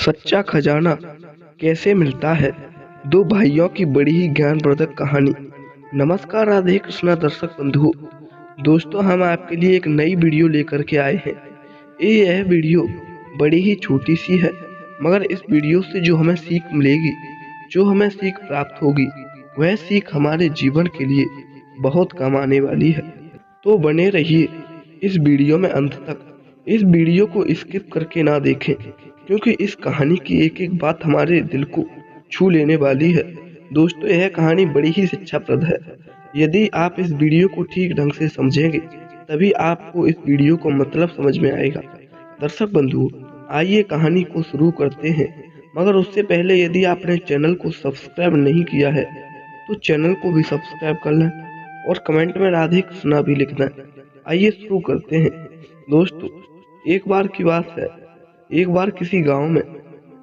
सच्चा खजाना कैसे मिलता है? दो भाइयों की बड़ी ही ज्ञानवर्धक कहानी। नमस्कार राधे कृष्णा दर्शक बंधुओं। दोस्तों, हम आपके लिए एक नई वीडियो लेकर के आए हैं। यह वीडियो बड़ी ही छोटी सी है, मगर इस वीडियो से जो हमें सीख मिलेगी, जो हमें सीख प्राप्त होगी, वह सीख हमारे जीवन के लिए बहुत काम आने वाली है। तो बने रहिए इस वीडियो में अंत तक। इस वीडियो को स्किप करके ना देखें, क्योंकि इस कहानी की एक एक बात हमारे दिल को छू लेने वाली है। दोस्तों, यह कहानी बड़ी ही शिक्षाप्रद है। यदि आप इस वीडियो को ठीक ढंग से समझेंगे, तभी आपको इस वीडियो को मतलब समझ में आएगा। दर्शक बंधुओं, आइए कहानी को शुरू करते हैं। मगर उससे पहले यदि आपने चैनल को सब्सक्राइब नहीं किया है, तो चैनल को भी सब्सक्राइब कर लें और कमेंट में राधे कृष्णा भी लिख दें। आइए शुरू करते हैं। दोस्तों, एक बार की बात है। एक बार किसी गांव में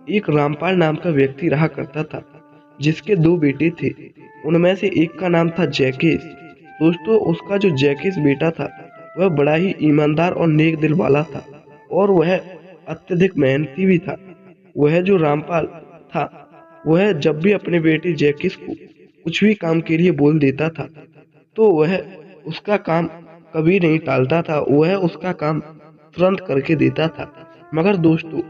एक रामपाल नाम का व्यक्ति रहा करता था, जिसके दो बेटे थे। उनमें से एक का नाम था जैकेश। दोस्तों, उसका जो जैकेश बेटा था, वह बड़ा ही ईमानदार और नेक दिल वाला था, और वह अत्यधिक मेहनती भी था। वह जो रामपाल था, वह जब भी अपने बेटे जैकेश को कुछ भी काम के लिए बोल देता था, तो वह उसका काम कभी नहीं टालता था। वह उसका काम तुरंत करके देता था। मगर दोस्तों,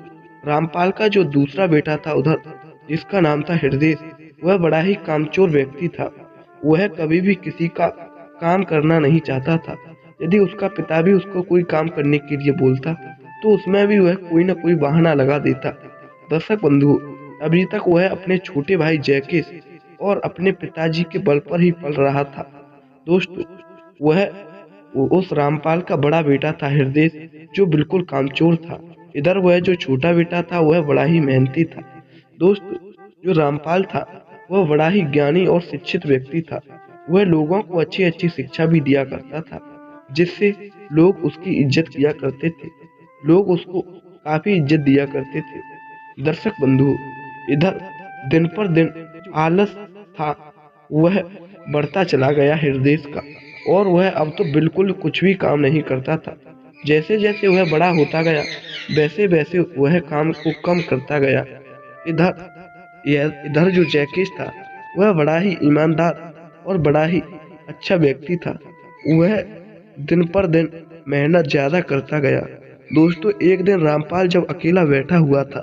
रामपाल का जो दूसरा बेटा था उधर, जिसका नाम था हृदय, वह बड़ा ही कामचोर व्यक्ति था। वह कभी भी किसी का काम करना नहीं चाहता था। यदि उसका पिता भी उसको कोई काम करने के लिए बोलता, तो उसमें भी वह कोई न कोई बहाना लगा देता। दर्शक बंधुओं, अभी तक वह अपने छोटे भाई जैकेश और अपने पिताजी के बल पर ही पल रहा था। दोस्तों, वह उस रामपाल का बड़ा बेटा था हृदय, जो बिल्कुल कामचोर था। इधर वह जो छोटा बेटा था, वह बड़ा ही मेहनती था। दोस्तों, जो रामपाल था, वह बड़ा ही ज्ञानी और शिक्षित व्यक्ति था। वह लोगों को अच्छी अच्छी शिक्षा भी दिया करता था, जिससे लोग उसकी इज्जत किया करते थे। लोग उसको काफी इज्जत दिया करते थे। दर्शक बंधुओं, इधर दिन पर दिन आलस था, वह बढ़ता चला गया हृदय का, और वह अब तो बिल्कुल कुछ भी काम नहीं करता था। जैसे जैसे वह बड़ा होता गया, वैसे वैसे वह काम को कम करता गया। इधर जो जैकेश था, वह बड़ा ही ईमानदार और बड़ा ही अच्छा व्यक्ति था। वह दिन पर दिन मेहनत ज्यादा करता गया। दोस्तों, एक दिन रामपाल जब अकेला बैठा हुआ था,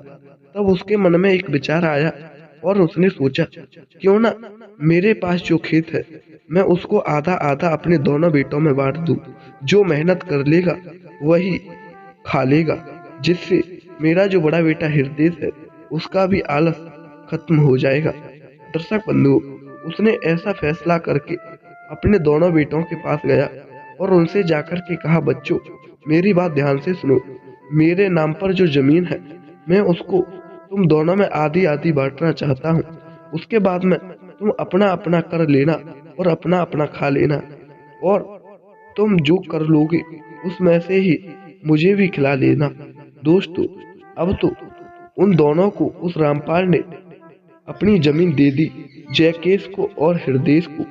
तब उसके मन में एक विचार आया, और उसने सोचा, क्यों ना मेरे पास जो खेत है, मैं उसको आधा आधा अपने दोनों बेटों में बांट दूं। जो मेहनत कर लेगा वही खा लेगा, जिससे मेरा जो बड़ा बेटा हृदय है, उसका भी आलस खत्म हो जाएगा। दर्शक बंधुओं, उसने ऐसा फैसला करके अपने दोनों बेटों के पास गया और उनसे जाकर के कहा, बच्चों, मेरी बात ध्यान से सुनो। मेरे नाम पर जो जमीन है, मैं उसको तुम दोनों में आधी आधी बांटना चाहता हूँ। उसके बाद में तुम अपना अपना कर लेना और अपना अपना खा लेना, और तुम जो कर लोगे उसमें से ही मुझे भी खिला लेना। दोस्तों, अब तो उन दोनों को उस रामपाल ने अपनी जमीन दे दी, जैकेश को और हृदय को।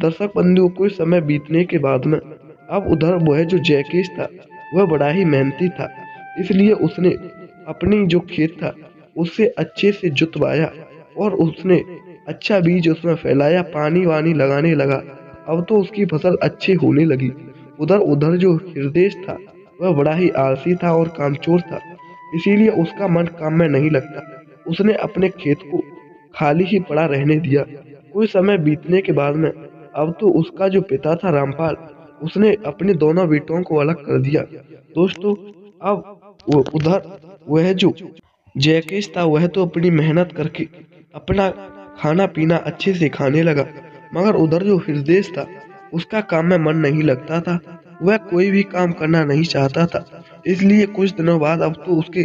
दर्शक बंधुओं, कुछ समय बीतने के बाद में अब उधर वह जो जैकेश था, वह बड़ा ही मेहनती था। इसलिए उसने अपनी जो खेत था, उससे अच्छे से जुतवाया, और उसने अच्छा बीज उसमें फैलाया, पानी वानी लगाने लगा। अब तो उसकी फसल अच्छी होने लगी। उधर उधर जो हृदय था, वह बड़ा ही आलसी था और कामचोर था। इसीलिए उसका मन काम में नहीं लगता। उसने अपने खेत को खाली ही पड़ा रहने दिया। कुछ समय बीतने के बाद में अब तो उसका जो पिता था रामपाल, उसने अपने दोनों बेटों को अलग कर दिया। दोस्तों, अब वो उधर वह जो जैकेश था, वह तो अपनी मेहनत करके अपना खाना पीना अच्छे से खाने लगा, मगर उधर जो हृदय था, उसका काम में मन नहीं लगता था। वह कोई भी काम करना नहीं चाहता था। इसलिए कुछ दिनों बाद अब तो उसके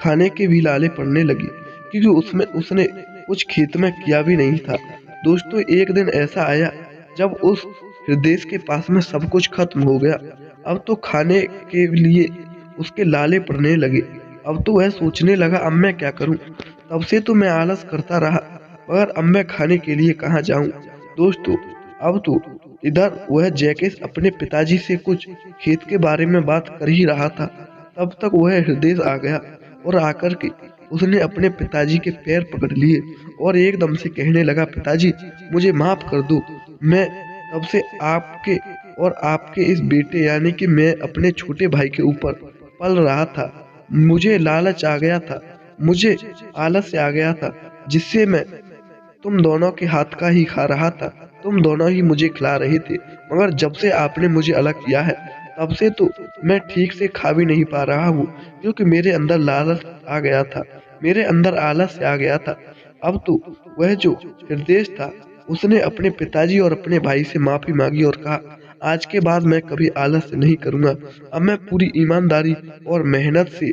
खाने के भी लाले पड़ने लगी, क्योंकि उसमें उसने कुछ खेत में किया भी नहीं था। दोस्तों, एक दिन ऐसा आया जब उस हृदय के पास में सब कुछ खत्म हो गया। अब तो खाने के लिए उसके लाले पड़ने लगे। अब तो वह सोचने लगा, अब मैं क्या करूं? तब से तो मैं आलस करता रहा, मगर अब मैं खाने के लिए कहाँ जाऊं? दोस्तों, अब तो इधर वह जैकेश अपने पिताजी से कुछ खेत के बारे में बात कर ही रहा था, तब तक वह हृदय आ गया और आकर के उसने अपने पिताजी के पैर पकड़ लिए और एकदम से कहने लगा, पिताजी मुझे माफ कर दो। मैं तब से आपके और आपके इस बेटे यानी कि मैं अपने छोटे भाई के ऊपर पल रहा था। मुझे लालच आ गया था, मुझे आलस आ गया था, जिससे मैं तुम दोनों के हाथ का ही खा रहा था। तुम दोनों ही मुझे खिला रहे थे, मगर जब से आपने मुझे अलग किया है तब से तो मैं ठीक से खा भी नहीं पा रहा हूँ, क्योंकि मेरे अंदर लालच आ गया था, मेरे अंदर आलस आ गया था। अब तो वह जो हृदय था उसने अपने पिताजी और अपने भाई से माफी मांगी और कहा, आज के बाद मैं कभी आलस नहीं करूंगा। अब मैं पूरी ईमानदारी और मेहनत से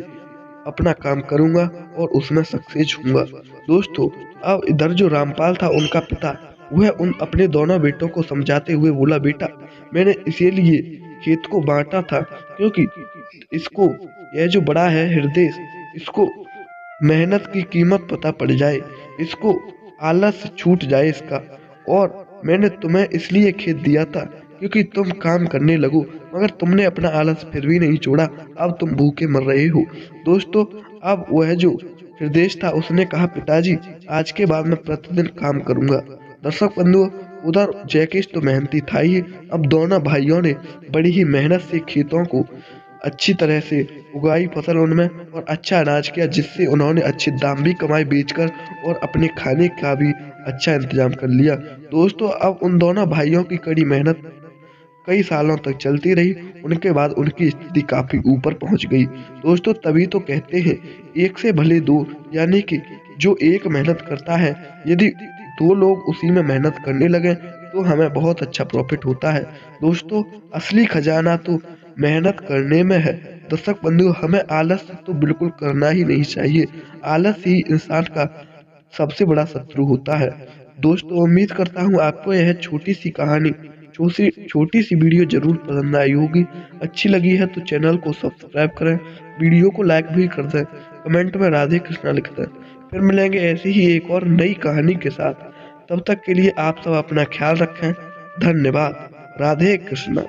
अपना काम करूंगा और उसमें सक्सेस होऊंगा। दोस्तों, अब इधर जो रामपाल था उनका पिता, वह उन अपने दोनों बेटों को समझाते हुए बोला, बेटा मैंने इसीलिए खेत को बांटा था क्योंकि इसको, यह जो बड़ा है हृदय, इसको मेहनत की कीमत पता पड़ जाए, इसको आलस छूट जाए इसका। और मैंने तुम्हें इसलिए खेत दिया था क्योंकि तुम काम करने लगो, मगर तुमने अपना आलस फिर भी नहीं छोड़ा। अब तुम भूखे मर रहे हो। दोस्तों, अब वह जो हृदय था उसने कहा, पिताजी आज के बाद मैं प्रतिदिन काम करूंगा। दर्शक बंधुओं, उधर जैकिश तो मेहनती था ही। अब दोनों भाइयों ने बड़ी ही मेहनत से खेतों को अच्छी तरह से उगाई फसल उनमें और अच्छा अनाज किया, जिससे उन्होंने अच्छे दाम भी कमाए बेचकर और अपने खाने का भी अच्छा इंतजाम कर लिया। दोस्तों, अब उन दोनों भाइयों की कड़ी मेहनत कई सालों तक चलती रही। उनके बाद उनकी स्थिति काफी ऊपर पहुंच गई। दोस्तों, तभी तो कहते हैं एक से भले दो, यानी कि जो एक मेहनत करता है, यदि दो लोग उसी में मेहनत करने लगे तो हमें बहुत अच्छा प्रॉफिट होता है। दोस्तों, असली खजाना तो मेहनत करने में है। दर्शक बंधु, हमें आलस तो बिल्कुल करना ही नहीं चाहिए। आलस ही इंसान का सबसे बड़ा शत्रु होता है। दोस्तों, उम्मीद करता हूँ आपको यह छोटी सी कहानी, छोटी सी वीडियो जरूर पसंद आई होगी। अच्छी लगी है तो चैनल को सब्सक्राइब करें, वीडियो को लाइक भी कर दें, कमेंट में राधे कृष्णा लिख दें। फिर मिलेंगे ऐसी ही एक और नई कहानी के साथ। तब तक के लिए आप सब अपना ख्याल रखें। धन्यवाद। राधे कृष्णा।